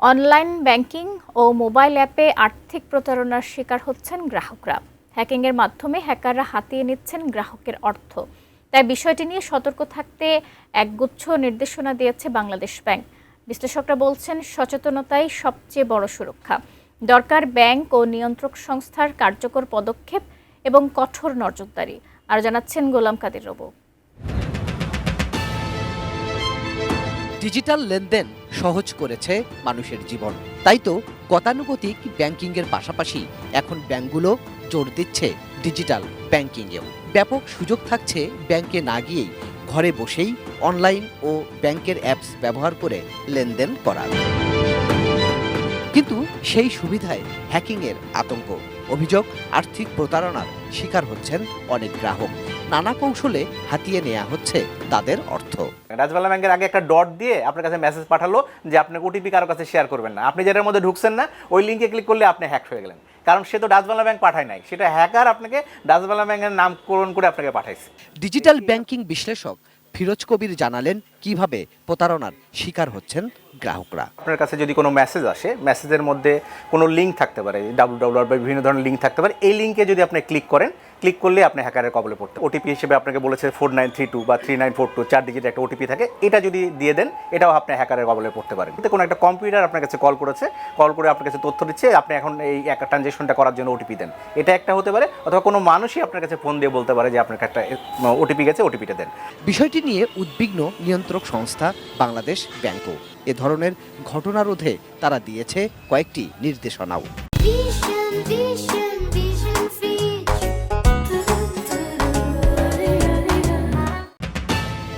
Online banking ও mobile অ্যাপে আর্থিক প্রতারণার শিকার হচ্ছেন গ্রাহকরা। হ্যাকিংয়ের মাধ্যমে হ্যাকাররা হাতিয়ে নিচ্ছেন গ্রাহকের অর্থ। তাই বিষয়টি নিয়ে সতর্ক থাকতে একগুচ্ছ নির্দেশনা দিয়েছে বাংলাদেশ ব্যাংক। বিশ্লেষকরা বলছেন, সচেতনতাই সবচেয়ে বড় সুরক্ষা। দরকার ব্যাংক ও নিয়ন্ত্রক সংস্থার কার্যকর পদক্ষেপ এবং কঠোর নজরদারি। আর জানাচ্ছেন গোলাম কাদের রবু। ডিজিটাল লেনদেন সহজ করেছে মানুষের জীবন। তাই তো গতানুগতিক ব্যাংকিংয়ের পাশাপাশি এখন ব্যাংকগুলো জোর দিচ্ছে ডিজিটাল ব্যাংকিংয়েও। ব্যাপক সুযোগ থাকছে ব্যাংকে না গিয়েই ঘরে বসেই অনলাইন ও ব্যাংকের অ্যাপস ব্যবহার করে লেনদেন করার। কিন্তু সেই সুবিধায় হ্যাকিংয়ের আতঙ্ক। অভিযোগ, আর্থিক প্রতারণার শিকার হচ্ছেন অনেক গ্রাহক। নানা কৌশলে হাতিয়ে নেওয়া হচ্ছে তাদের অর্থ। ডাচবাংলা ব্যাংকের আগে একটা ডট দিয়ে আপনার কাছে মেসেজ পাঠালো যে আপনাকে ওটিপি কারো কাছে শেয়ার করবেন না। আপনি যেটার মধ্যে ঢুকছেন না, ওই লিঙ্কে ক্লিক করলে আপনি হ্যাক হয়ে গেলেন। কারণ সে তো ডাচবাংলা ব্যাংক পাঠায় নাই, সেটা হ্যাকার আপনাকে ডাচবাংলা ব্যাংকের নামকরণ করে আপনাকে পাঠাইছে। ডিজিটাল ব্যাংকিং বিশ্লেষক ফিরোজ কবির জানালেন কিভাবে প্রতারণার শিকার হচ্ছেন গ্রাহকরা। আপনার কাছে যদি কোনো মেসেজ আসে, মেসেজের মধ্যে কোনো লিঙ্ক থাকতে পারে, www বা বিভিন্ন ধরনের লিঙ্ক থাকতে পারে। এই লিঙ্কে যদি আপনি ক্লিক করেন, ক্লিক করলে আপনি হ্যাকারের কবলে পড়তে। ওটিপি হিসেবে আপনাকে বলেছে 4932 বা 3942, 4 ডিজিট একটা ওটিপি থাকে। এটা যদি দিয়ে দেন, এটাও আপনি হ্যাকারের কবলে পড়তে পারেন। কিন্তু কোনো একটা কম্পিউটার আপনার কাছে কল করেছে, কল করে আপনার কাছে তথ্য দিচ্ছে আপনি এখন এই একটা ট্রানজ্যাকশনটা করার জন্য ওটিপি দেন। এটা একটা হতে পারে, অথবা কোনো মানুষই আপনার কাছে ফোন দিয়ে বলতে পারে যে আপনার একটা ওটিপি গেছে, ওটিপিটা দেন। বিষয়টি নিয়ে উদ্বিগ্ন নিয়ন্ত্রক সংস্থা বাংলাদেশ ব্যাংকও। এ ধরনের ঘটনা রোধে তারা দিয়েছে কয়েকটি নির্দেশনাও।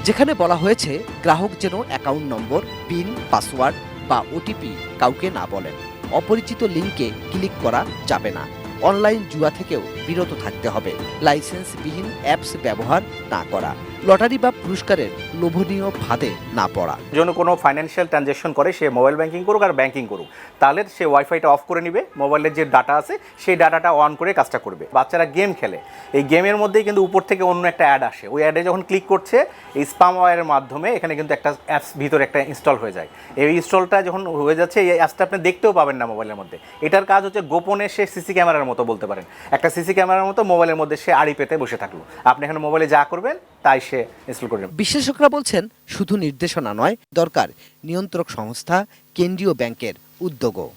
যেখানে বলা হয়েছে গ্রাহক যেন অ্যাকাউন্ট নম্বর, পিন, পাসওয়ার্ড বা ওটিপি কাউকে না বলেন। অপরিচিত লিঙ্কে ক্লিক করা যাবে না। অনলাইন জুয়া থেকেও বিরত থাকতে হবে। লাইসেন্সবিহীন অ্যাপস ব্যবহার না করা। লটারি বা পুরস্কারের লোভনীয় ফাঁদে না পড়া। যেন কোনো ফাইন্যান্সিয়াল ট্রানজ্যাকশন করে, সে মোবাইল ব্যাংকিং করুক আর ব্যাংকিং করুক, তাহলে সে ওয়াইফাইটা অফ করে নিবে, মোবাইলের যে ডাটা আছে সেই ডাটাটা অন করে কাজটা করবে। বাচ্চারা গেম খেলে, এই গেমের মধ্যেই কিন্তু উপর থেকে অন্য একটা অ্যাড আসে। ওই অ্যাডে যখন ক্লিক করছে, এই স্প্যামওয়্যারের মাধ্যমে এখানে কিন্তু একটা অ্যাপস ভিতরে একটা ইনস্টল হয়ে যায়। এই ইনস্টলটা যখন হয়ে যাচ্ছে, এই অ্যাপসটা আপনি দেখতেও পাবেন না মোবাইলের মধ্যে। এটার কাজ হচ্ছে গোপনে সে সিসি ক্যামেরার মতো, বলতে পারেন একটা সিসি ক্যামেরার মতো মোবাইলের মধ্যে সে আড়ি পেতে বসে থাকলো। আপনি এখানে মোবাইলে যা করবেন তাই সে ইনস্টল করবেন। বিশেষজ্ঞরা বলছেন, শুধু নির্দেশনা নয়, দরকার নিয়ন্ত্রক সংস্থা, কেন্দ্রীয় ব্যাংকের উদ্যোগও।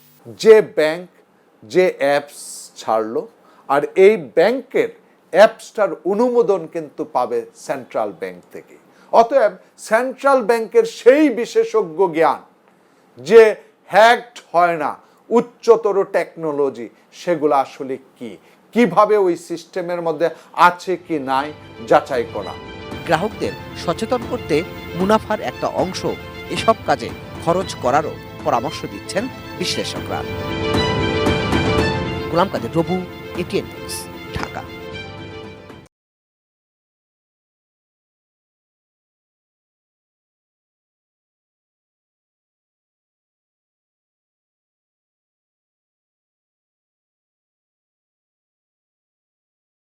যে ব্যাংক যে অ্যাপস ছাড়লো, আর এই ব্যাংকের অ্যাপসটার অনুমোদন কিন্তু পাবে সেন্ট্রাল ব্যাংক থেকে। অতএব সেন্ট্রাল ব্যাংকের সেই বিশেষজ্ঞ জ্ঞান যে হ্যাকড হয় না, উচ্চতর টেকনোলজি, সেগুলো আসলে কিভাবে ওই সিস্টেমের মধ্যে আছে কি নাই যাচাই করা। গ্রাহকদের সচেতন করতে মুনাফার একটা অংশ এসব কাজে খরচ করারও পরামর্শ দিচ্ছেন বিশ্লেষকরা। গোলাম কাদের রবু, এটিএন নিউজ।